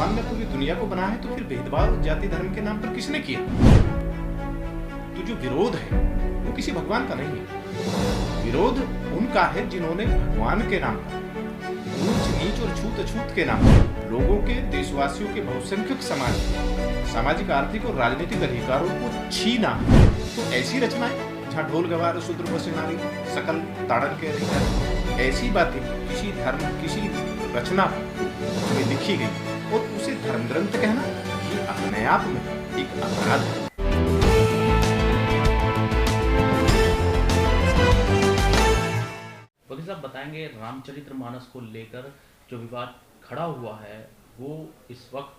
भगवान ने पूरी दुनिया को बनाया है तो फिर भेदभाव जाति धर्म के नाम पर किसने किया? तो जो विरोध है वो किसी भगवान का नहीं है। विरोध उनका है जिन्होंने भगवान के नाम पर, ऊंच नीच और छूत अछूत के नाम पर लोगों के, देशवासियों के बहुसंख्यक समाज, सामाजिक, आर्थिक और राजनीतिक अधिकारों को छीना। तो ऐसी रचनाएं जहाँ ढोल गवार शूद्र बसे नारी सकल ताड़न के अधिकार, ऐसी बातें किसी धर्म, किसी रचना में लिखी गई और उसे धर्म ग्रंथ कहना, ये अपने आप में एक अपराध है। वकील साहब बताएंगे, रामचरितमानस को लेकर जो विवाद खड़ा हुआ है वो इस वक्त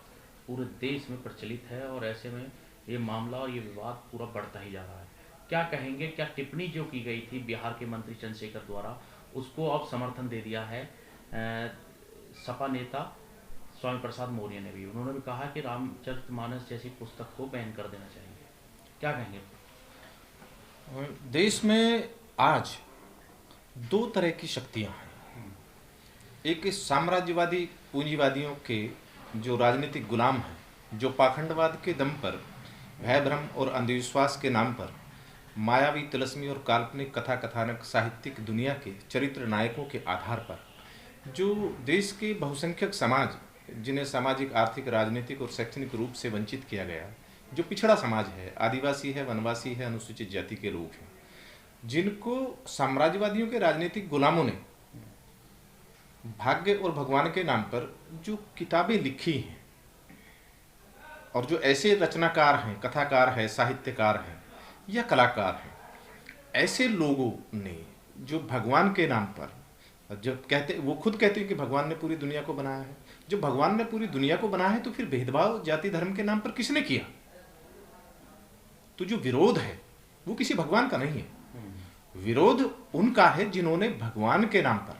पूरे देश में प्रचलित है और ऐसे में ये मामला और ये विवाद पूरा बढ़ता ही जा रहा है। क्या कहेंगे, क्या टिप्पणी जो की गई थी बिहार के मंत्री चंद्रशेखर द्वारा उसको अब समर्थन दे दिया है सपा नेता स्वामी प्रसाद मौर्य ने भी। उन्होंने भी कहा कि रामचरितमानस जैसी पुस्तक को बैन कर देना चाहिए। क्या कहेंगे? देश में आज दो तरह की शक्तियां हैं। एक साम्राज्यवादी पूंजीवादियों के जो राजनीतिक गुलाम हैं, जो पाखंडवाद के दम पर, भय भ्रम और अंधविश्वास के नाम पर मायावी, तिलस्मी और काल्पनिक कथा कथानक साहित्यिक दुनिया के चरित्र नायकों के आधार पर जो देश के बहुसंख्यक समाज, जिन्हें सामाजिक, आर्थिक, राजनीतिक और शैक्षणिक रूप से वंचित किया गया, जो पिछड़ा समाज है, आदिवासी है, वनवासी है, अनुसूचित जाति के लोग हैं, जिनको साम्राज्यवादियों के राजनीतिक गुलामों ने भाग्य और भगवान के नाम पर जो किताबें लिखी हैं और जो ऐसे रचनाकार हैं, कथाकार हैं, साहित्यकार हैं या कलाकार हैं, ऐसे लोगों ने जो भगवान के नाम पर, जब कहते, वो खुद कहते हैं कि भगवान ने पूरी दुनिया को बनाया है, जो भगवान ने पूरी दुनिया को बनाया है तो फिर भेदभाव जाति धर्म के नाम पर किसने किया? तो जो विरोध है वो किसी भगवान का नहीं है। विरोध उनका है जिन्होंने भगवान के नाम पर,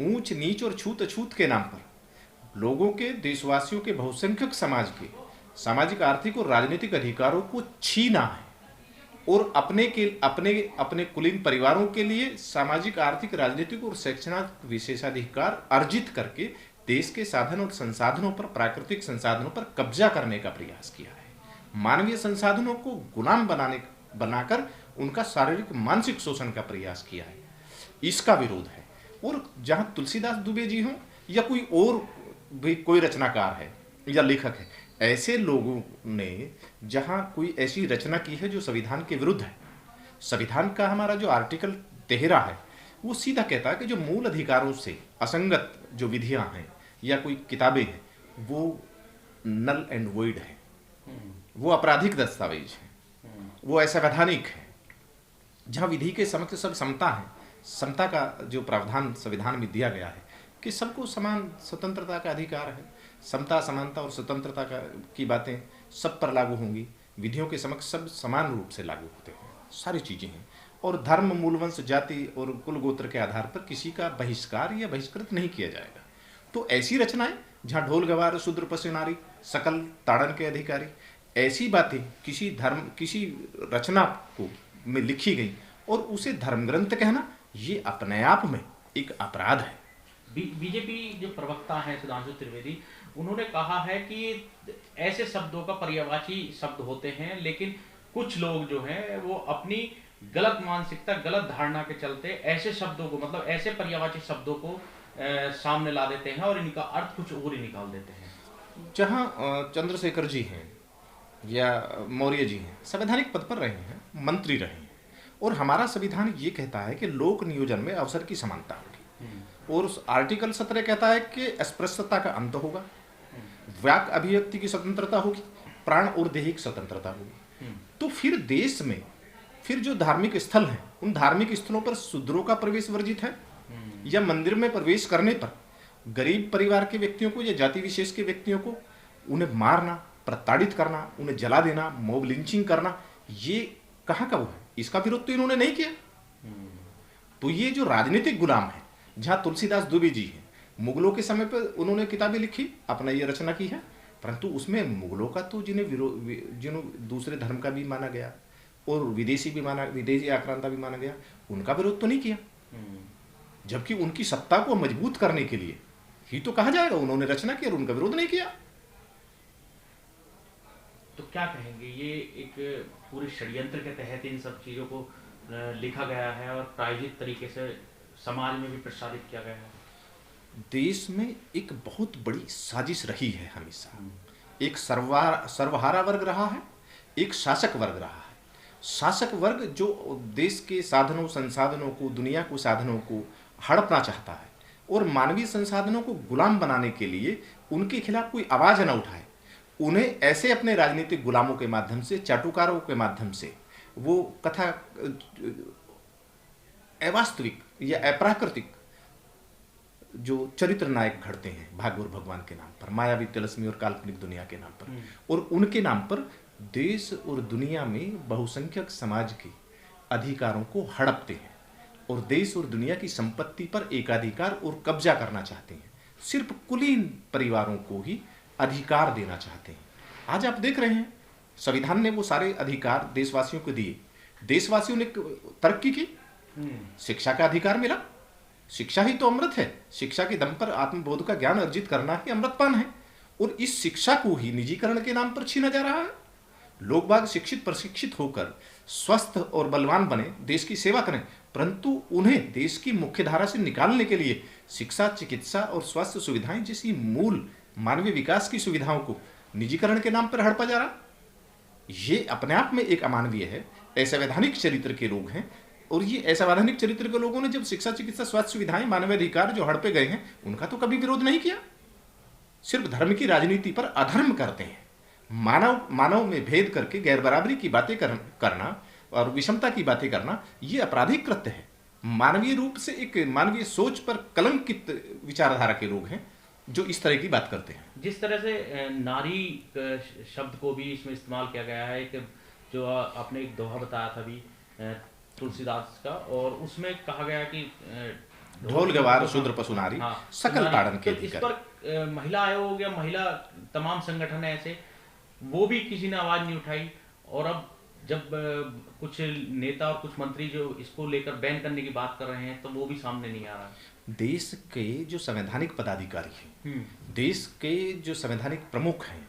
ऊंच नीच और छूत अछूत के नाम पर लोगों के, देशवासियों के बहुसंख्यक समाज के सामाजिक, आर्थिक और राजनीतिक अधिकारों को छीना है और अपने कुलीन परिवारों के लिए सामाजिक, आर्थिक, राजनीतिक और शैक्षणिक विशेषाधिकार अर्जित करके देश के साधन और संसाधनों पर, प्राकृतिक संसाधनों पर कब्जा करने का प्रयास किया है। मानवीय संसाधनों को गुलाम बनाकर उनका शारीरिक, मानसिक शोषण का प्रयास किया है। इसका विरोध है। और जहां तुलसीदास दुबे जी हों या कोई और भी कोई रचनाकार है या लेखक है, ऐसे लोगों ने जहां कोई ऐसी रचना की है जो संविधान के विरुद्ध है, संविधान का हमारा जो आर्टिकल 13 है वो सीधा कहता है कि जो मूल अधिकारों से असंगत जो विधियां हैं या कोई किताबें हैं वो नल एंड वॉइड है, वो आपराधिक दस्तावेज है, वो असंवैधानिक है। जहाँ विधि के समक्ष सब समता है, समता का जो प्रावधान संविधान में दिया गया है कि सबको समान स्वतंत्रता का अधिकार है, समता, समानता और स्वतंत्रता की बातें सब पर लागू होंगी, विधियों के समक्ष सब समान रूप से लागू होते हैं, सारी चीज़ें हैं। और धर्म, मूलवंश, जाति और कुल गोत्र के आधार पर किसी का बहिष्कार या बहिष्कृत नहीं किया जाएगा। तो ऐसी रचनाएं जहाँ ढोल गवार शूद्र पशु नारी सकल ताड़न के अधिकारी, ऐसी बातें किसी धर्म, किसी रचना को में लिखी गई और उसे धर्म ग्रंथ कहना, ये अपने आप में एक अपराध है। बीजेपी जो प्रवक्ता हैं सुधांशु त्रिवेदी, उन्होंने कहा है कि ऐसे शब्दों का पर्यायवाची शब्द होते हैं, लेकिन कुछ लोग जो हैं वो अपनी गलत मानसिकता, गलत धारणा के चलते ऐसे शब्दों को, मतलब ऐसे पर्यायवाची शब्दों को सामने ला देते हैं और इनका अर्थ कुछ और ही निकाल देते हैं। जहाँ चंद्रशेखर जी हैं या मौर्य जी हैं, संवैधानिक पद पर रहे हैं, मंत्री रहे हैं, और हमारा संविधान ये कहता है कि लोक नियोजन में अवसर की समानता होगी, और उस आर्टिकल 17 कहता है कि अस्पृश्यता का अंत होगा, वाक अभिव्यक्ति की स्वतंत्रता होगी, प्राण और देहिक स्वतंत्रता होगी। तो फिर देश में फिर जो धार्मिक स्थल हैं, उन धार्मिक स्थलों पर शूद्रों का प्रवेश वर्जित है, या मंदिर में प्रवेश करने पर गरीब परिवार के व्यक्तियों को या जाति विशेष के व्यक्तियों को उन्हें मारना, प्रताड़ित करना, उन्हें जला देना, मॉब लिंचिंग करना, ये कहाँ का वो है? इसका विरोध तो इन्होंने नहीं किया। तो ये जो राजनीतिक गुलाम है, जहाँ तुलसीदास दुबे जी हैं, मुगलों के समय पर उन्होंने किताबें लिखी, अपना ये रचना की है, परंतु उसमें मुगलों का तो जिन्हें दूसरे धर्म का भी माना गया और विदेशी आक्रांता भी माना गया, उनका विरोध तो नहीं किया। जबकि उनकी सत्ता को मजबूत करने के लिए ही तो कहा जाएगा उन्होंने रचना की और उनका विरोध नहीं किया। तो क्या कहेंगे, ये एक पूरे षड्यंत्र के तहत इन सब चीज़ों को लिखा गया है और प्रायोजित तरीके से समाज में भी प्रसारित किया गया है? देश में एक बहुत बड़ी साजिश रही है हमेशा। हम्म, एक सर्वहारा वर्ग रहा है, एक शासक वर्ग रहा है। शासक वर्ग जो देश के साधनों संसाधनों को, दुनिया को साधनों को हड़पना चाहता है और मानवीय संसाधनों को गुलाम बनाने के लिए उनके खिलाफ कोई आवाज न उठाए, उन्हें ऐसे अपने राजनीतिक गुलामों के माध्यम से, चाटुकारों के माध्यम से वो कथा अवास्तविक या अप्राकृतिक जो चरित्र नायक घड़ते हैं भागवत और भगवान के नाम पर, मायावी तिलस्मी और काल्पनिक दुनिया के नाम पर, और उनके नाम पर देश और दुनिया में बहुसंख्यक समाज के अधिकारों को हड़पते हैं और देश और दुनिया की संपत्ति पर एकाधिकार और कब्जा करना चाहते हैं। सिर्फ कुलीन परिवारों को ही अधिकार देना चाहते हैं। आज आप देख रहे हैं संविधान ने वो सारे अधिकार देशवासियों को दिए, देशवासियों ने तरक्की की, शिक्षा का अधिकार मिला। शिक्षा ही तो अमृत है, शिक्षा के दम पर आत्मबोध का ज्ञान अर्जित करना ही अमृतपान है, और इस शिक्षा को ही निजीकरण के नाम पर छीना जा रहा है। लोग बाग शिक्षित प्रशिक्षित होकर स्वस्थ और बलवान बने, देश की सेवा करें, परंतु उन्हें देश की मुख्य धारा से निकालने के लिए शिक्षा, चिकित्सा और स्वास्थ्य सुविधाएं जैसी मूल मानवीय विकास की सुविधाओं को निजीकरण के नाम पर हड़पा जा रहा। ये अपने आप में एक अमानवीय है। असंवैधानिक चरित्र के लोग हैं, और ये असंवैधानिक चरित्र के लोगों ने जब शिक्षा, चिकित्सा, स्वास्थ्य सुविधाएं, मानवाधिकार जो हड़पे गए हैं, उनका तो कभी विरोध नहीं किया। सिर्फ धर्म की राजनीति पर अधर्म करते हैं। मानव में भेद करके गैर बराबरी की बातें करना और विषमता की बातें करना, ये आपराधिक कृत्य है। मानवीय रूप से एक मानवीय सोच पर कलंकित विचारधारा के लोग हैं जो इस तरह की बात करते हैं। जिस तरह से नारी शब्द को भी इसमें इस्तेमाल किया गया है, एक जो आपने एक दोहा बताया था अभी तुलसीदास का, और उसमें कहा गया कि ढोल गवार शूद्र पशु नारी, हाँ, सकल ताड़न के तो इस पर महिला आयोग या महिला तमाम संगठन ऐसे, वो भी किसी ने आवाज नहीं उठाई। और अब जब कुछ नेता और कुछ मंत्री जो इसको लेकर बैन करने की बात कर रहे हैं, तो वो भी सामने नहीं आ रहा है। देश के जो संवैधानिक पदाधिकारी हैं, देश के जो संवैधानिक प्रमुख हैं,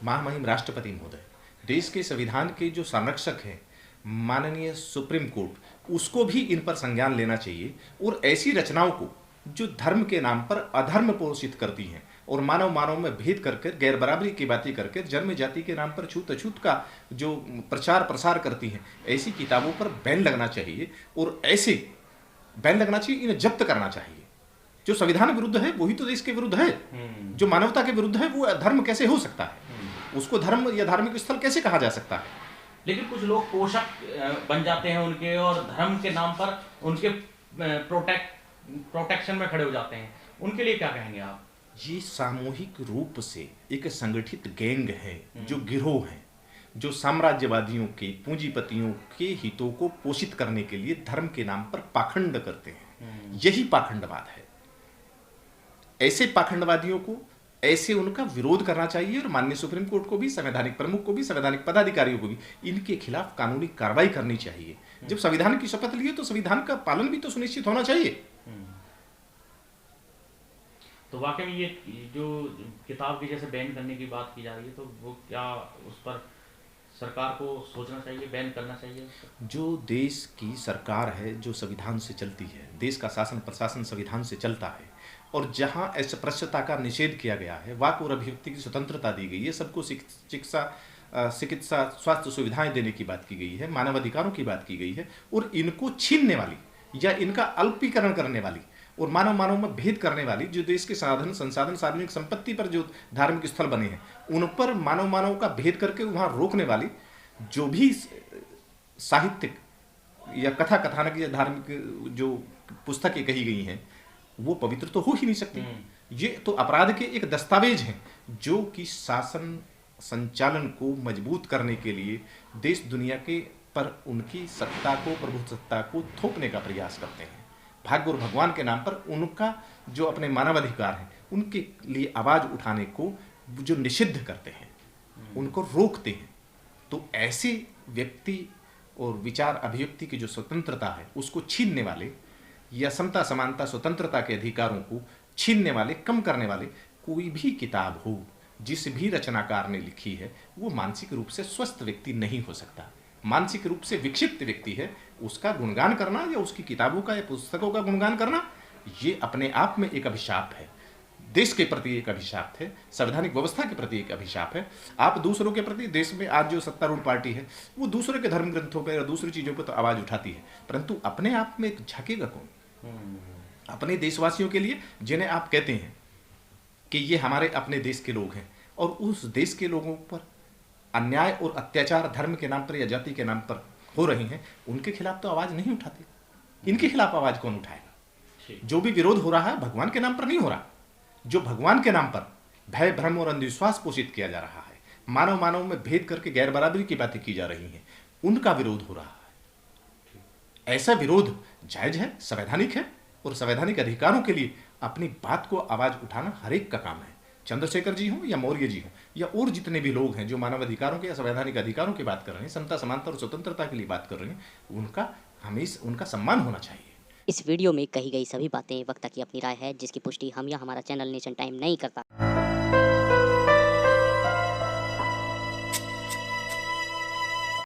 महामहिम राष्ट्रपति महोदय, देश के संविधान के जो संरक्षक हैं, माननीय सुप्रीम कोर्ट, उसको भी इन पर संज्ञान लेना चाहिए और ऐसी रचनाओं को जो धर्म के नाम पर अधर्म पोषित करती हैं और मानव में भेद करके, गैर बराबरी की बातें करके, जन्म जाति के नाम पर छूत अछूत का जो प्रचार प्रसार करती हैं, ऐसी किताबों पर बैन लगना चाहिए। और ऐसे बैन लगना चाहिए, इन्हें जब्त करना चाहिए। जो संविधान विरुद्ध है वही तो देश के विरुद्ध है। जो मानवता के विरुद्ध है वो धर्म कैसे हो सकता है? उसको धर्म या धार्मिक स्थल कैसे कहा जा सकता है? लेकिन कुछ लोग पोषक बन जाते हैं उनके, और धर्म के नाम पर उनके प्रोटेक्शन में खड़े हो जाते हैं। उनके लिए क्या कहेंगे आप? ये सामूहिक रूप से एक संगठित गैंग है, जो गिरोह है, जो साम्राज्यवादियों के, पूंजीपतियों के हितों को पोषित करने के लिए धर्म के नाम पर पाखंड करते हैं। यही पाखंडवाद है। ऐसे पाखंडवादियों को, ऐसे उनका विरोध करना चाहिए और माननीय सुप्रीम कोर्ट को भी, संवैधानिक प्रमुख को भी, संवैधानिक पदाधिकारियों को भी इनके खिलाफ कानूनी कार्रवाई करनी चाहिए। जब संविधान की शपथ लिए तो संविधान का पालन भी तो सुनिश्चित होना चाहिए। तो वाकई में ये जो किताब की जैसे बैन करने की बात की जा रही है, तो वो क्या उस पर सरकार को सोचना चाहिए, बैन करना चाहिए? जो देश की सरकार है, जो संविधान से चलती है, देश का शासन प्रशासन संविधान से चलता है, और जहां अस्पृश्यता का निषेध किया गया है, वाक और अभिव्यक्ति की स्वतंत्रता दी गई है, सबको शिक्षा, चिकित्सा, स्वास्थ्य सुविधाएं देने की बात की गई है, मानवाधिकारों की बात की गई है, और इनको छीनने वाली या इनका अल्पीकरण करने वाली और मानव में भेद करने वाली, जो देश के साधन संसाधन, सार्वजनिक संपत्ति पर जो धार्मिक स्थल बने हैं, उन पर मानव का भेद करके वहां रोकने वाली जो भी साहित्यिक या कथा कथानक या धार्मिक जो पुस्तकें कही गई हैं, वो पवित्र तो हो ही नहीं सकती। ये तो अपराध के एक दस्तावेज हैं जो कि शासन संचालन को मजबूत करने के लिए देश दुनिया के पर उनकी सत्ता को, प्रभुसत्ता को थोपने का प्रयास करते हैं। भाग्य और भगवान के नाम पर उनका जो अपने मानवाधिकार है, उनके लिए आवाज उठाने को जो निषिद्ध करते हैं, उनको रोकते हैं। तो ऐसे व्यक्ति और विचार अभिव्यक्ति की जो स्वतंत्रता है, उसको छीनने वाले या समता, समानता, स्वतंत्रता के अधिकारों को छीनने वाले, कम करने वाले कोई भी किताब हो, जिस भी रचनाकार ने लिखी है वो मानसिक रूप से स्वस्थ व्यक्ति नहीं हो सकता। मानसिक रूप से विक्षिप्त व्यक्ति है, उसका गुणगान करना या उसकी किताबों का या पुस्तकों का गुणगान करना ये अपने आप में एक अभिशाप है। देश के प्रति एक अभिशाप है, संवैधानिक व्यवस्था के प्रति एक अभिशाप है। आप दूसरों के प्रति, देश में आज जो सत्तारूढ़ पार्टी है वो दूसरे के धर्म ग्रंथों पर या दूसरी चीज़ों पर तो आवाज़ उठाती है, परंतु अपने आप में एक झकेगा कौन? अपने देशवासियों के लिए जिन्हें आप कहते हैं कि ये हमारे अपने देश के लोग हैं और उस देश के लोगों पर अन्याय और अत्याचार धर्म के नाम पर या जाति के नाम पर हो रहे हैं, उनके खिलाफ तो आवाज़ नहीं उठाते। इनके खिलाफ आवाज़ कौन उठाएगा? जो भी विरोध हो रहा है भगवान के नाम पर नहीं हो रहा। जो भगवान के नाम पर भय, भ्रम और अंधविश्वास पोषित किया जा रहा है, मानव मानव में भेद करके गैर बराबरी की बातें की जा रही हैं, उनका विरोध हो रहा है। ऐसा विरोध जायज है, संवैधानिक है और संवैधानिक अधिकारों के लिए अपनी बात को आवाज़ उठाना हर एक का काम है। चंद्रशेखर जी हों या मौर्य जी हों या और जितने भी लोग हैं जो मानव अधिकारों के या संवैधानिक अधिकारों की बात कर रहे हैं, समता, समानता और स्वतंत्रता के लिए बात कर रहे हैं, उनका हमेशा उनका सम्मान होना चाहिए। इस वीडियो में कही गई सभी बातें वक्ता की अपनी राय है, जिसकी पुष्टि हम या हमारा चैनल नेशन टाइम नहीं करता।